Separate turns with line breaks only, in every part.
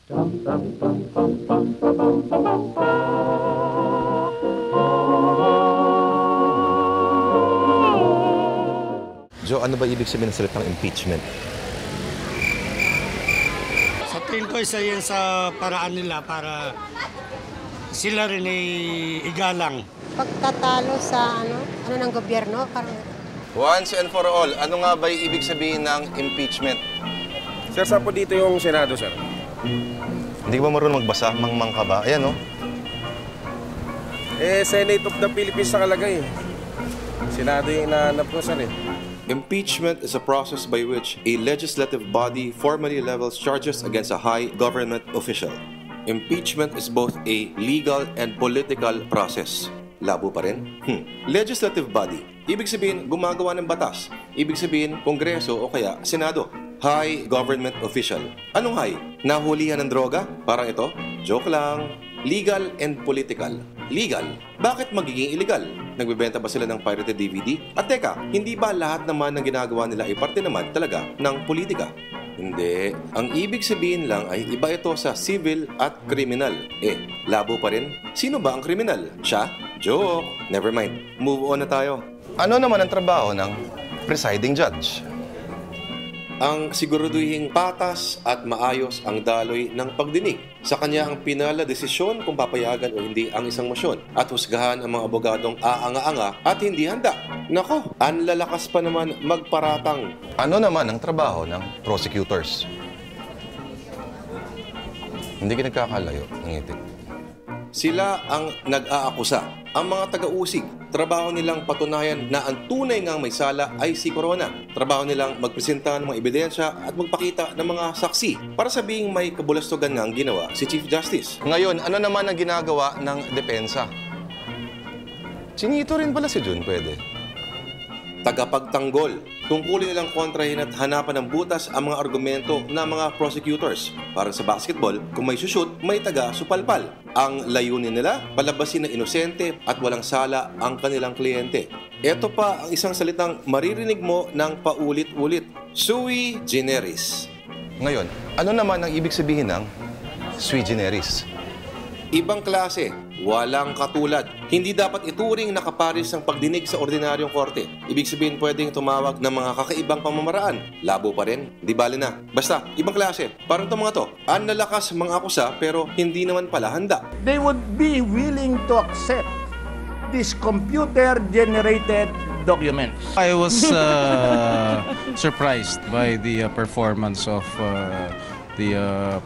Jo, ano ba ibig sabihin ng salitang impeachment?
Sa tingin ko, isa yan sa paraan nila para sila rin ay igalang.
Pagtatalo sa ano ng gobyerno, parang
Once and for all, ano nga ba ibig sabihin ng impeachment?
Sir, saan po dito yung Senado, sir?
Hindi ba marunong magbasa? Mangmang ka ba? Ayan, no?
Senate of the Philippines nakalagay. Senado yung inaanap ko, sir, eh.
Impeachment is a process by which a legislative body formally levels charges against a high government official. Impeachment is both a legal and political process. Labo pa rin? Legislative body. Ibig sabihin, gumagawa ng batas. Ibig sabihin, Kongreso o kaya Senado. High government official. Anong high? Nahulihan ng droga? Parang ito? Joke lang. Legal and political. Legal? Bakit magiging illegal? Nagbebenta ba sila ng pirated DVD? At teka, hindi ba lahat naman ng ginagawa nila ay parte naman talaga ng politika? Hindi. Ang ibig sabihin lang ay iba ito sa civil at criminal. Labo pa rin. Sino ba ang kriminal? Siya? Joke. Never mind. Move on na tayo. Ano naman ang trabaho ng presiding judge? Ang siguraduhing patas at maayos ang daloy ng pagdinig. Sa kanya ang pinala desisyon kung papayagan o hindi ang isang mosyon at husgahan ang mga abogadong aanga-anga at hindi handa. Nako, ang lalakas pa naman magparatang. Ano naman ang trabaho ng prosecutors? Hindi ka nagkakalayo ng itik. Sila ang nag-aakusa. Ang mga taga-usig, trabaho nilang patunayan na ang tunay ngang may sala ay si Corona. Trabaho nilang magpresenta ng mga ebidensya at magpakita ng mga saksi para sabihing may kabulastugan ngang ginawa si Chief Justice. Ngayon, ano naman ang ginagawa ng depensa? Chinito rin pala si Jun, pwede. Tagapagtanggol. Tungkulin nilang kontrahin at hanapan ng butas ang mga argumento ng mga prosecutors. Parang sa basketball, kung may shoot, may taga-supalpal. Ang layunin nila, palabasin na inosente at walang sala ang kanilang kliyente. Ito pa ang isang salitang maririnig mo ng paulit-ulit. Sui generis. Ngayon, ano naman ang ibig sabihin ng sui generis? Ibang klase, walang katulad. Hindi dapat ituring na kaparis ang pagdinig sa ordinaryong korte. Ibig sabihin pwedeng tumawag ng mga kakaibang pamamaraan. Labo pa rin, di bali na. Basta, ibang klase. Parang itong mga to, ang lalakas mga akusa pero hindi naman pala handa.
They would be willing to accept these computer-generated documents.
I was surprised by the performance of the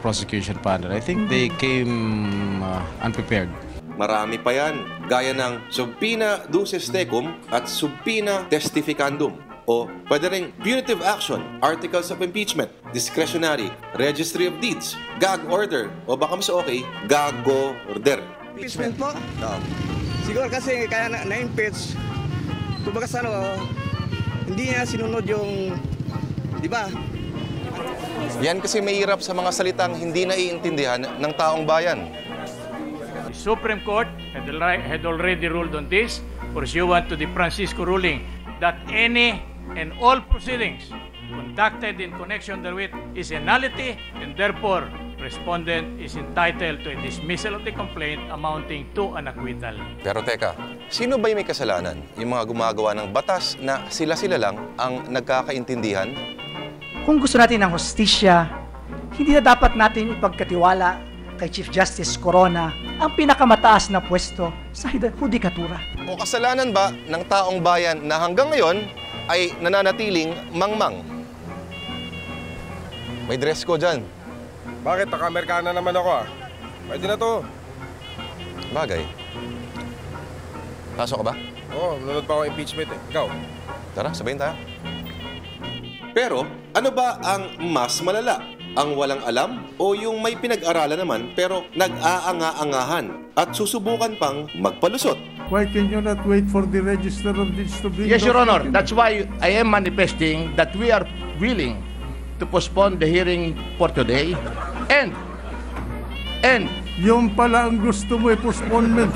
prosecution panel. I think they came unprepared.
Marami pa yan, gaya ng subpoena duces tecum at subpoena testificandum. O pwede rin punitive action, articles of impeachment, discretionary, registry of deeds, gag order, o baka mas okay, gago order.
Impeachment po? No. Siguro kasi kaya na-impeach, kumbaga sa hindi niya sinunod yung, di ba?
Yan kasi mahirap sa mga salitang hindi naiintindihan ng taong bayan.
The Supreme Court had already ruled on this, pursuant to the Francisco ruling, that any and all proceedings conducted in connection therewith is a nullity, and therefore respondent is entitled to a dismissal of the complaint amounting to an acquittal.
Pero teka, sino ba yung may kasalanan? Yung mga gumagawa ng batas na sila-sila lang ang nagkakaintindihan?
Kung gusto natin ng hustisya, hindi na dapat natin ipagkatiwala kay Chief Justice Corona ang pinakamataas na pwesto sa hudikatura.
O kasalanan ba ng taong bayan na hanggang ngayon ay nananatiling mangmang? May dress ko dyan.
Bakit? Naka-Amerikana naman ako, ah. Pwede na to.
Bagay. Pasok ka ba?
Oo, nanonood pa ako impeachment, eh. Ikaw?
Tara, sabayin tayo. Pero, ano ba ang mas malala? Ang walang alam o yung may pinag-aralan naman pero nag-aanga-angahan at susubukan pang magpalusot?
Why can you not wait for the register of deeds to be...
Yes, Your Honor. That's why I am manifesting that we are willing to postpone the hearing for today. And
Yung pala ang gusto mo, postponement.